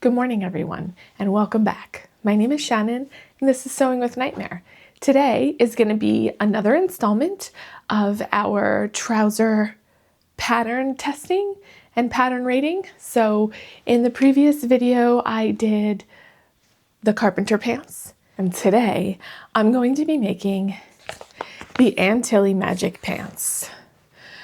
Good morning, everyone, and welcome back. My name is Shannon, and this is Sewing with Nightmare. Today is going to be another installment of our trouser pattern testing and pattern rating. So in the previous video, I did the carpenter pants, and today I'm going to be making the Anna Tilley Magic Pants.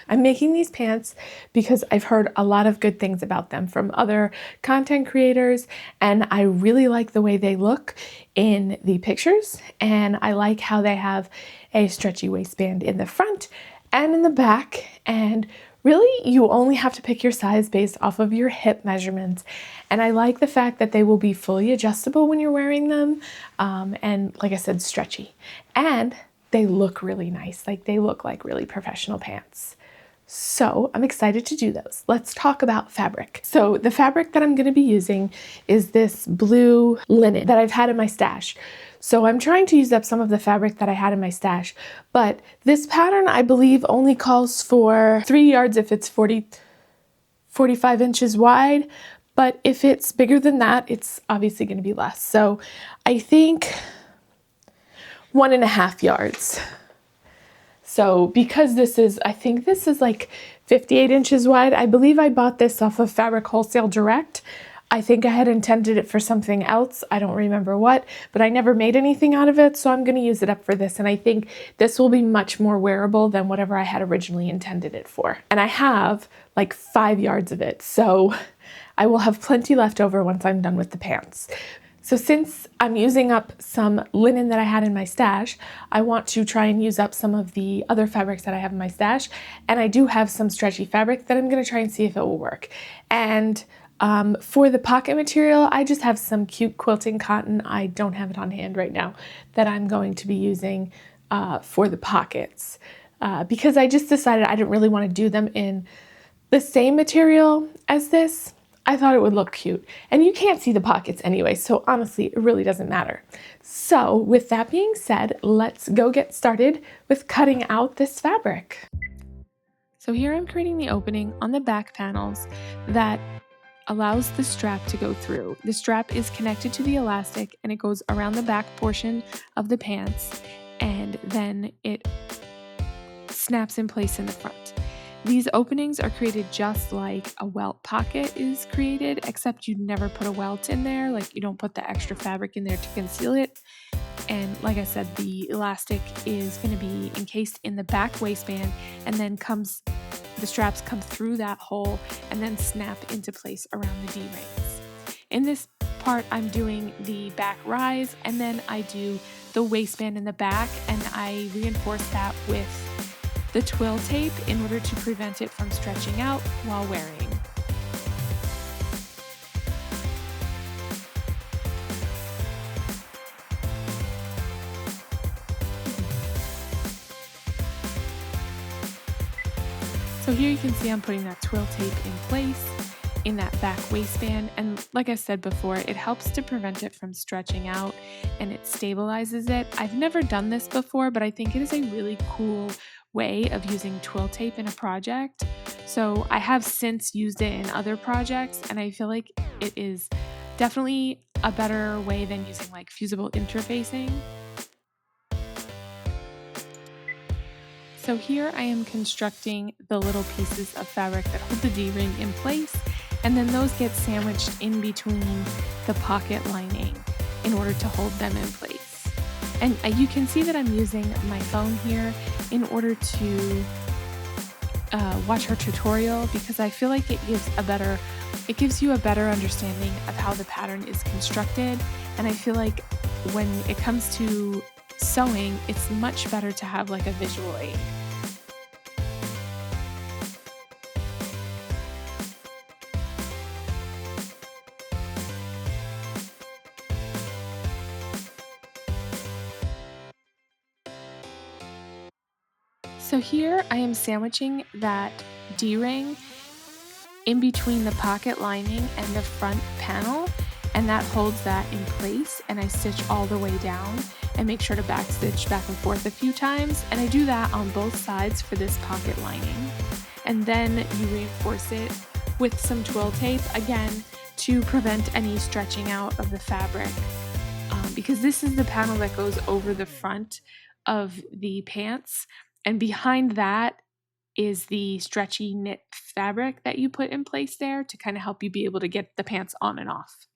I'm making these pants because I've heard a lot of good things about them from other content creators, and I really like the way they look in the pictures, and I like how they have a stretchy waistband in the front and in the back, and really you only have to pick your size based off of your hip measurements. And I like the fact that they will be fully adjustable when you're wearing them, and like I said, stretchy, and they look really nice. Like, they look like really professional pants. So I'm excited to do those. Let's talk about fabric. So the fabric that I'm going to be using is this blue linen that I've had in my stash. So I'm trying to use up some of the fabric that I had in my stash, but this pattern I believe only calls for 3 yards if it's 45 inches wide, but if it's bigger than that, it's obviously going to be less. So I think 1.5 yards. So because I think this is like 58 inches wide. I believe I bought this off of Fabric Wholesale Direct. I think I had intended it for something else. I don't remember what, but I never made anything out of it. So I'm going to use it up for this. And I think this will be much more wearable than whatever I had originally intended it for. And I have like 5 yards of it. So I will have plenty left over once I'm done with the pants. So since I'm using up some linen that I had in my stash, I want to try and use up some of the other fabrics that I have in my stash. And I do have some stretchy fabric that I'm going to try and see if it will work. And for the pocket material, I just have some cute quilting cotton. I don't have it on hand right now that I'm going to be using for the pockets because I just decided I didn't really want to do them in the same material as this. I thought it would look cute, and you can't see the pockets anyway, so honestly, it really doesn't matter. So with that being said, let's go get started with cutting out this fabric. So here I'm creating the opening on the back panels that allows the strap to go through. The strap is connected to the elastic, and it goes around the back portion of the pants, and then it snaps in place in the front. These openings are created just like a welt pocket is created, except you never put a welt in there. Like, you don't put the extra fabric in there to conceal it. And like I said, the elastic is going to be encased in the back waistband, and then the straps come through that hole and then snap into place around the D-rings. In this part, I'm doing the back rise, and then I do the waistband in the back, and I reinforce that with the twill tape in order to prevent it from stretching out while wearing. So here you can see I'm putting that twill tape in place in that back waistband, and like I said before, it helps to prevent it from stretching out and it stabilizes it. I've never done this before, but I think it is a really cool way of using twill tape in a project. So I have since used it in other projects, and I feel like it is definitely a better way than using like fusible interfacing. So here I am constructing the little pieces of fabric that hold the D-ring in place, and then those get sandwiched in between the pocket lining in order to hold them in place. And you can see that I'm using my phone here in order to watch her tutorial, because I feel like it gives you a better understanding of how the pattern is constructed. And I feel like when it comes to sewing, it's much better to have like a visual aid. So here I am sandwiching that D-ring in between the pocket lining and the front panel, and that holds that in place, and I stitch all the way down and make sure to backstitch back and forth a few times, and I do that on both sides for this pocket lining. And then you reinforce it with some twill tape, again, to prevent any stretching out of the fabric, because this is the panel that goes over the front of the pants, and behind that is the stretchy knit fabric that you put in place there to kind of help you be able to get the pants on and off.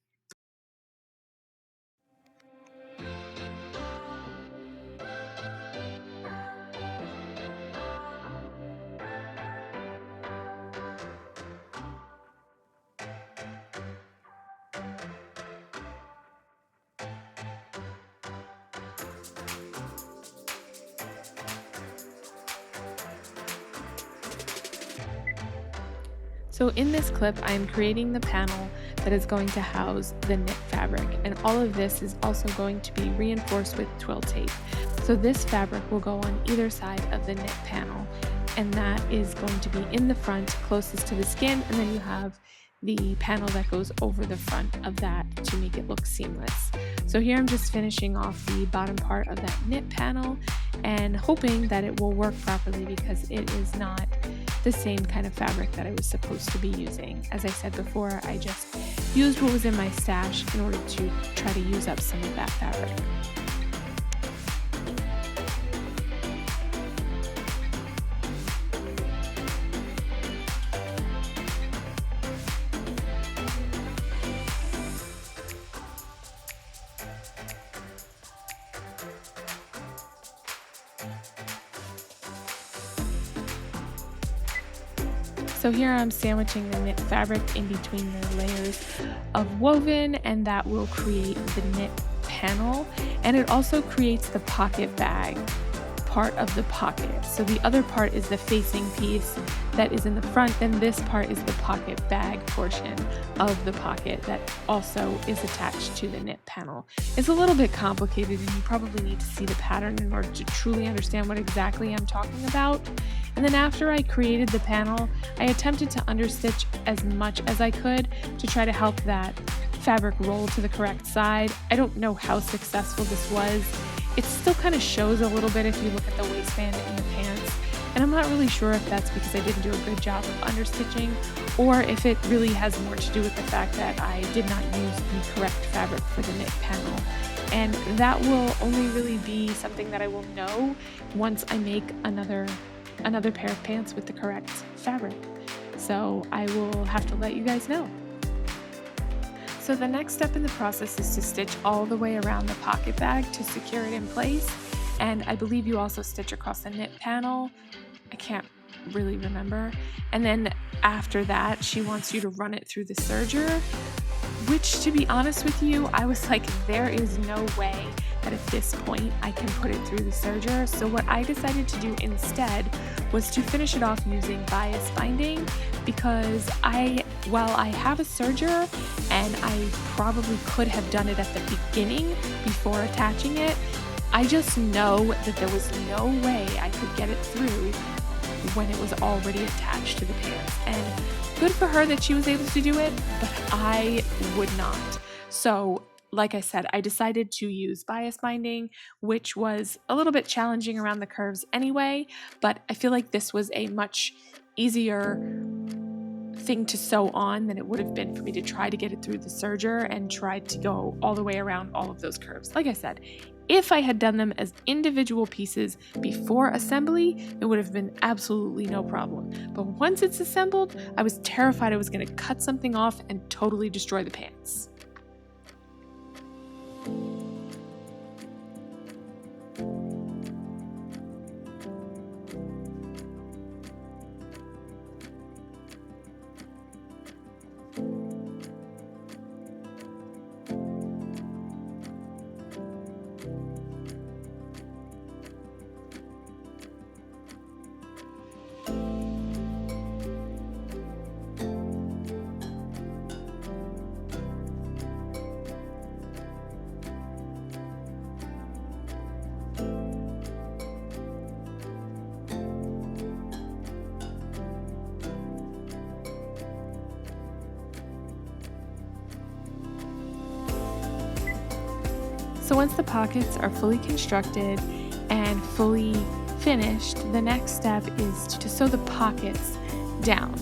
So in this clip, I'm creating the panel that is going to house the knit fabric, and all of this is also going to be reinforced with twill tape. So this fabric will go on either side of the knit panel, and that is going to be in the front closest to the skin, and then you have the panel that goes over the front of that to make it look seamless. So here I'm just finishing off the bottom part of that knit panel and hoping that it will work properly, because it is not the same kind of fabric that I was supposed to be using. As I said before, I just used what was in my stash in order to try to use up some of that fabric. So here I'm sandwiching the knit fabric in between the layers of woven, and that will create the knit panel, and it also creates the pocket bag part of the pocket. So the other part is the facing piece that is in the front, then this part is the pocket bag portion of the pocket that also is attached to the knit panel. It's a little bit complicated, and you probably need to see the pattern in order to truly understand what exactly I'm talking about. And then after I created the panel, I attempted to understitch as much as I could to try to help that fabric roll to the correct side. I don't know how successful this was. It still kind of shows a little bit if you look at the waistband in the pants, and I'm not really sure if that's because I didn't do a good job of understitching, or if it really has more to do with the fact that I did not use the correct fabric for the knit panel. And that will only really be something that I will know once I make another pair of pants with the correct fabric. So I will have to let you guys know. So the next step in the process is to stitch all the way around the pocket bag to secure it in place. And I believe you also stitch across the knit panel. I can't really remember. And then after that, she wants you to run it through the serger, which, to be honest with you, I was like, there is no way that at this point I can put it through the serger. So what I decided to do instead was to finish it off using bias binding, because while I have a serger and I probably could have done it at the beginning before attaching it, I just know that there was no way I could get it through when it was already attached to the pants. And good for her that she was able to do it, but I would not. So like I said, I decided to use bias binding, which was a little bit challenging around the curves anyway, but I feel like this was a much easier thing to sew on than it would have been for me to try to get it through the serger and try to go all the way around all of those curves. Like I said, if I had done them as individual pieces before assembly, it would have been absolutely no problem. But once it's assembled, I was terrified I was going to cut something off and totally destroy the pants. So once the pockets are fully constructed and fully finished, the next step is to sew the pockets down.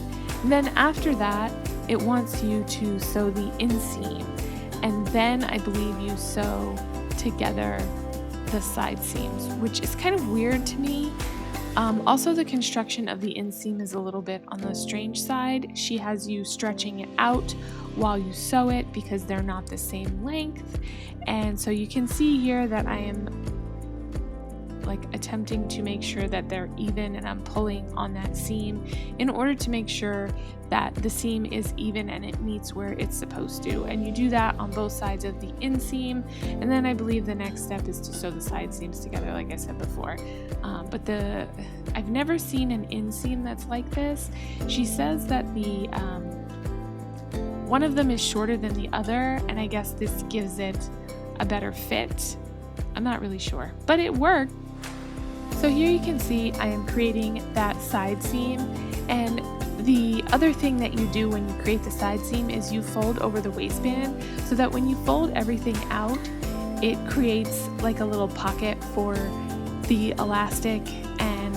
And then after that, it wants you to sew the inseam, and then I believe you sew together the side seams, which is kind of weird to me. Also, the construction of the inseam is a little bit on the strange side. She has you stretching it out while you sew it because they're not the same length. And so you can see here that I am like attempting to make sure that they're even, and I'm pulling on that seam in order to make sure that the seam is even and it meets where it's supposed to. And you do that on both sides of the inseam, and then I believe the next step is to sew the side seams together, like I said before. But I've never seen an inseam that's like this. She says that the one of them is shorter than the other, and I guess this gives it a better fit. I'm not really sure, but it worked. So here you can see I am creating that side seam, and the other thing that you do when you create the side seam is you fold over the waistband so that when you fold everything out, it creates like a little pocket for the elastic and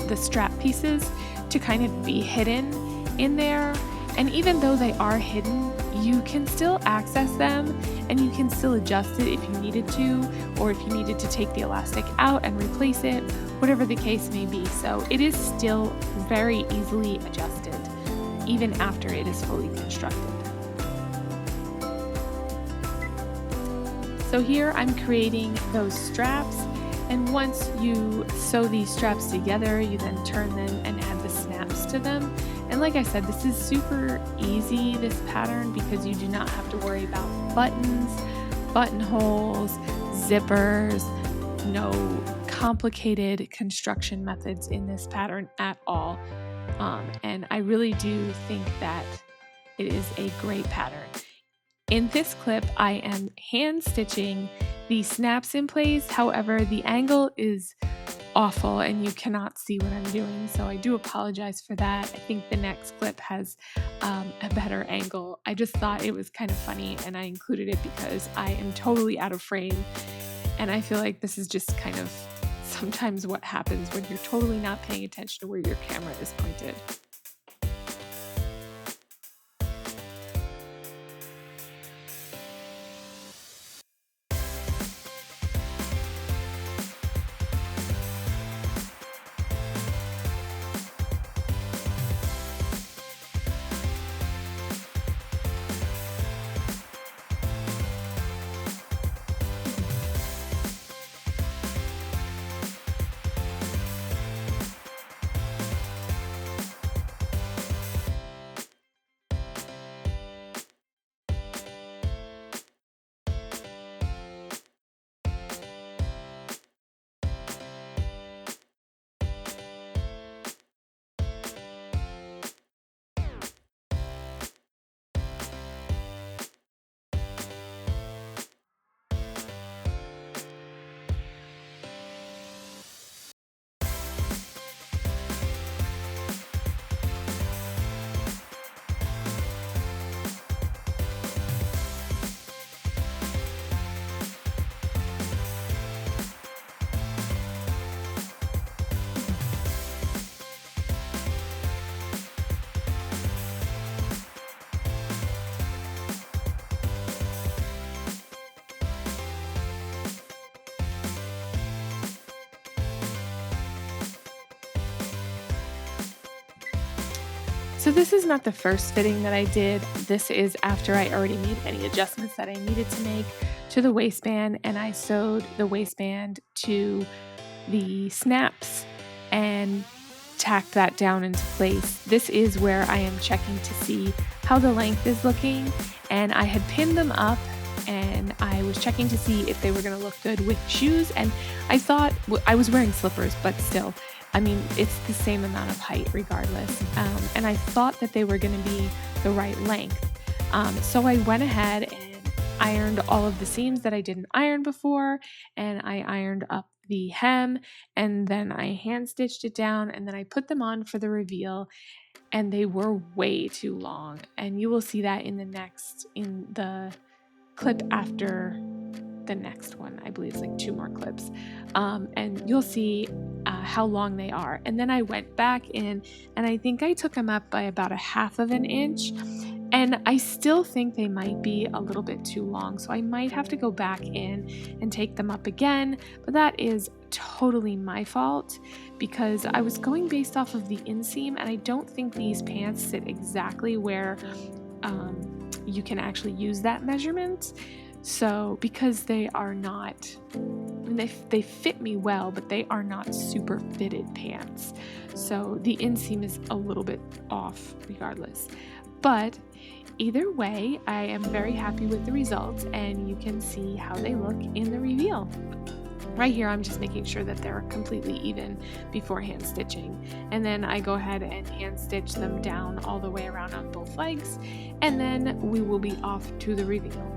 the strap pieces to kind of be hidden in there. And even though they are hidden, you can still access them and you can still adjust it if you needed to, or if you needed to take the elastic out and replace it, whatever the case may be. So it is still very easily adjusted, even after it is fully constructed. So here I'm creating those straps, and once you sew these straps together, you then turn them and add the snaps to them. And like I said, this is super easy, this pattern, because you do not have to worry about buttons, buttonholes, zippers, no complicated construction methods in this pattern at all. And I really do think that it is a great pattern. In this clip, I am hand stitching the snaps in place. However, the angle is awful and you cannot see what I'm doing, so I do apologize for that. I think the next clip has a better angle. I just thought it was kind of funny and I included it because I am totally out of frame, and I feel like this is just kind of sometimes what happens when you're totally not paying attention to where your camera is pointed. So this is not the first fitting that I did. This is after I already made any adjustments that I needed to make to the waistband, and I sewed the waistband to the snaps and tacked that down into place. This is where I am checking to see how the length is looking, and I had pinned them up and I was checking to see if they were going to look good with shoes, and I thought, I was wearing slippers, but still, I mean, it's the same amount of height regardless, and I thought that they were going to be the right length. So I went ahead and ironed all of the seams that I didn't iron before, and I ironed up the hem, and then I hand stitched it down, and then I put them on for the reveal, and they were way too long, and you will see that in the clip after the next one. I believe it's like 2 more clips. And you'll see how long they are. And then I went back in and I think I took them up by about 1/2 of an inch. And I still think they might be a little bit too long. So I might have to go back in and take them up again. But that is totally my fault because I was going based off of the inseam, and I don't think these pants sit exactly where you can actually use that measurement. So because they are not, they fit me well, but they are not super fitted pants. So the inseam is a little bit off regardless. But either way, I am very happy with the results, and you can see how they look in the reveal. Right here, I'm just making sure that they're completely even before hand stitching. And then I go ahead and hand stitch them down all the way around on both legs, and then we will be off to the reveal.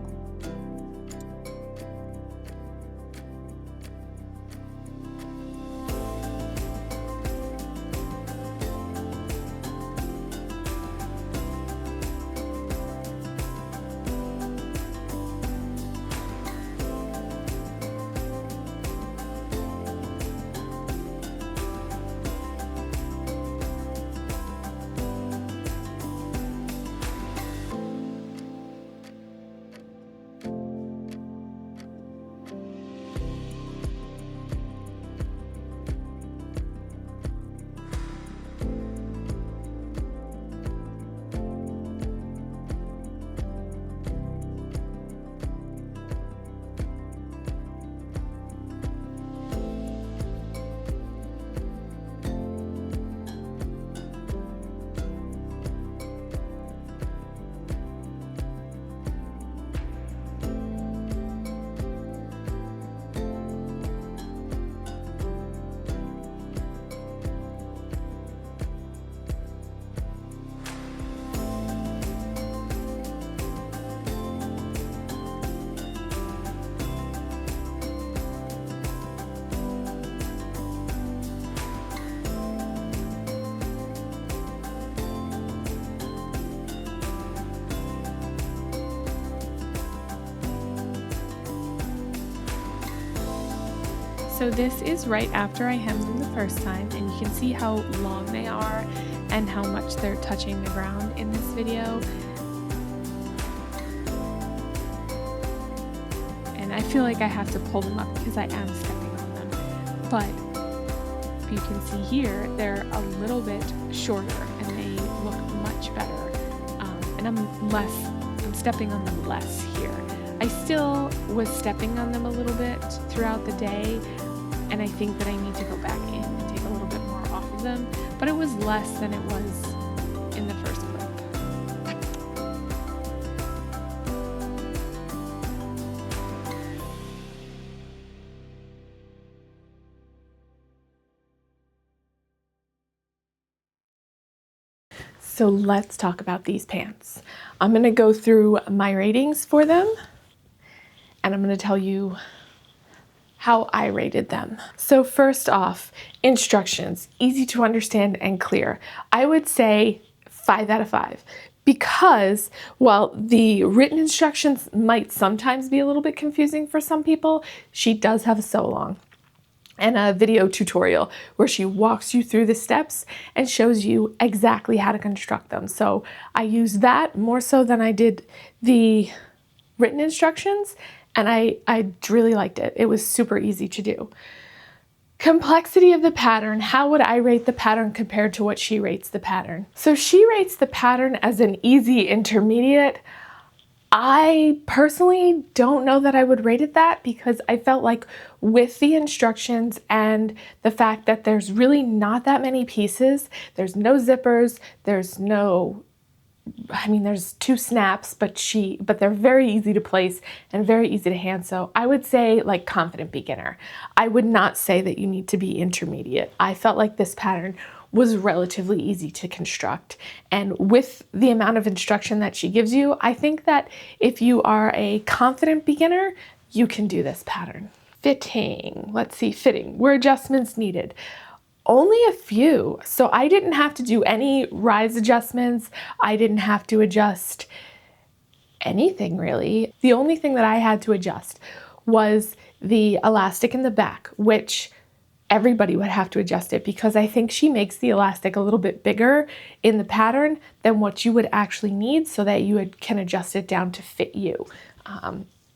So this is right after I hemmed them the first time, and you can see how long they are and how much they're touching the ground in this video. And I feel like I have to pull them up because I am stepping on them. But you can see here, they're a little bit shorter and they look much better. And I'm stepping on them less here. I still was stepping on them a little bit throughout the day, and I think that I need to go back in and take a little bit more off of them, but it was less than it was in the first clip. So let's talk about these pants. I'm going to go through my ratings for them, and I'm going to tell you how I rated them. So first off, instructions, easy to understand and clear. I would say 5 out of 5 because while the written instructions might sometimes be a little bit confusing for some people, she does have a sew along and a video tutorial where she walks you through the steps and shows you exactly how to construct them. So I used that more so than I did the written instructions, and I really liked it. It was super easy to do. Complexity of the pattern. How would I rate the pattern compared to what she rates the pattern? So she rates the pattern as an easy intermediate. I personally don't know that I would rate it that because I felt like with the instructions and the fact that there's really not that many pieces, there's no zippers, there's 2 snaps, but they're very easy to place and very easy to hand sew. I would say like confident beginner. I would not say that you need to be intermediate. I felt like this pattern was relatively easy to construct. And with the amount of instruction that she gives you, I think that if you are a confident beginner, you can do this pattern. Fitting, let's see, fitting, were adjustments needed? Only a few. So I didn't have to do any rise adjustments. I didn't have to adjust anything really. The only thing that I had to adjust was the elastic in the back, which everybody would have to adjust it because I think she makes the elastic a little bit bigger in the pattern than what you would actually need so that you can adjust it down to fit you.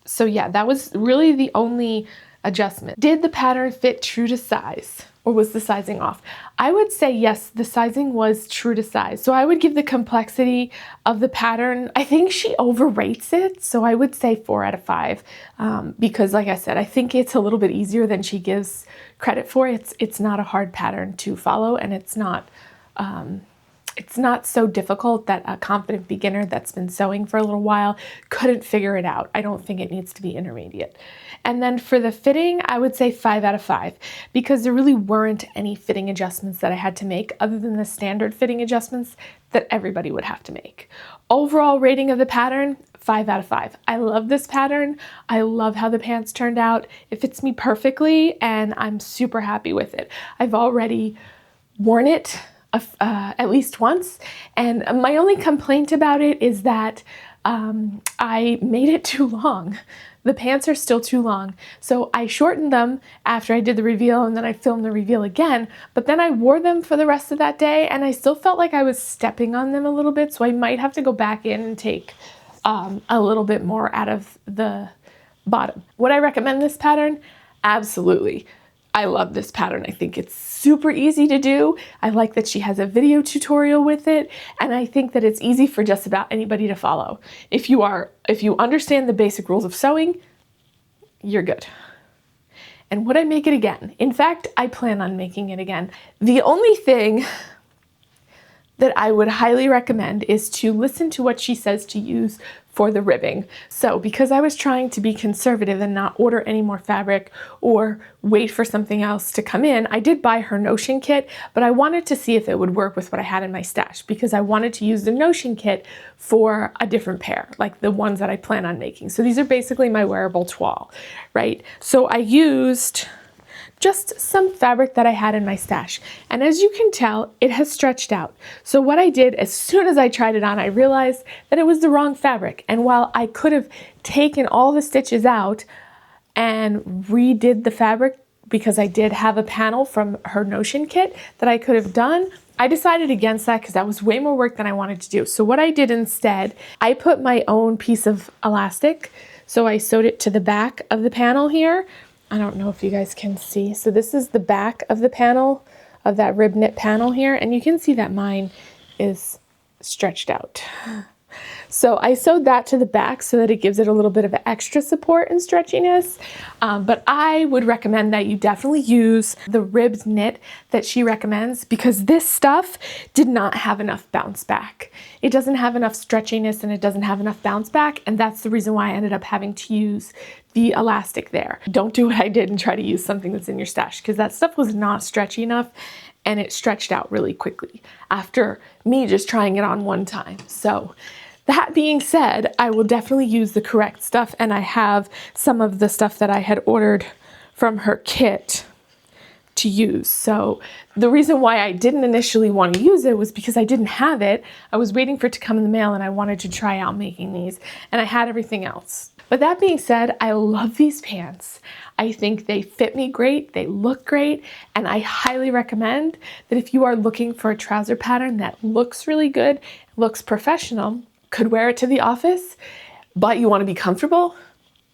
So yeah, that was really the only adjustment. Did the pattern fit true to size, or was the sizing off? I would say yes, the sizing was true to size. So I would give the complexity of the pattern, I think she overrates it. So I would say 4 out of 5 because like I said, I think it's a little bit easier than she gives credit for. It's not a hard pattern to follow, and it's not so difficult that a confident beginner that's been sewing for a little while couldn't figure it out. I don't think it needs to be intermediate. And then for the fitting, I would say 5 out of 5 because there really weren't any fitting adjustments that I had to make other than the standard fitting adjustments that everybody would have to make. Overall rating of the pattern, 5 out of 5. I love this pattern. I love how the pants turned out. It fits me perfectly and I'm super happy with it. I've already worn it at least once, and my only complaint about it is that I made it too long. The pants are still too long. So I shortened them after I did the reveal, and then I filmed the reveal again, but then I wore them for the rest of that day and I still felt like I was stepping on them a little bit. So I might have to go back in and take a little bit more out of the bottom. Would I recommend this pattern? Absolutely. I love this pattern. I think it's super easy to do. I like that she has a video tutorial with it, and I think that it's easy for just about anybody to follow. If you understand the basic rules of sewing, you're good. And would I make it again? In fact, I plan on making it again. The only thing that I would highly recommend is to listen to what she says to use for the ribbing. So because I was trying to be conservative and not order any more fabric or wait for something else to come in, I did buy her Notion kit, but I wanted to see if it would work with what I had in my stash because I wanted to use the Notion kit for a different pair, like the ones that I plan on making. So these are basically my wearable toile, right? So I used just some fabric that I had in my stash. And as you can tell, it has stretched out. So what I did, as soon as I tried it on, I realized that it was the wrong fabric. And while I could have taken all the stitches out and redid the fabric, because I did have a panel from her Notion kit that I could have done, I decided against that because that was way more work than I wanted to do. So what I did instead, I put my own piece of elastic. So I sewed it to the back of the panel here. I don't know if you guys can see. So this is the back of the panel, of that rib knit panel here. And you can see that mine is stretched out. So I sewed that to the back so that it gives it a little bit of extra support and stretchiness. But I would recommend that you definitely use the ribbed knit that she recommends because this stuff did not have enough bounce back. It doesn't have enough stretchiness and it doesn't have enough bounce back. And that's the reason why I ended up having to use the elastic there. Don't do what I did and try to use something that's in your stash because that stuff was not stretchy enough and it stretched out really quickly after me just trying it on one time. So that being said, I will definitely use the correct stuff, and I have some of the stuff that I had ordered from her kit to use. So the reason why I didn't initially want to use it was because I didn't have it. I was waiting for it to come in the mail and I wanted to try out making these, and I had everything else. But that being said, I love these pants. I think they fit me great, they look great, and I highly recommend that if you are looking for a trouser pattern that looks really good, looks professional, could wear it to the office, but you want to be comfortable,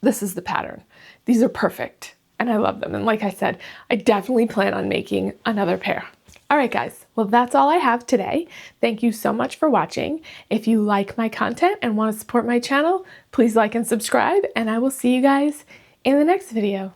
this is the pattern. These are perfect and I love them. And like I said, I definitely plan on making another pair. All right, guys, well, that's all I have today. Thank you so much for watching. If you like my content and want to support my channel, please like and subscribe, and I will see you guys in the next video.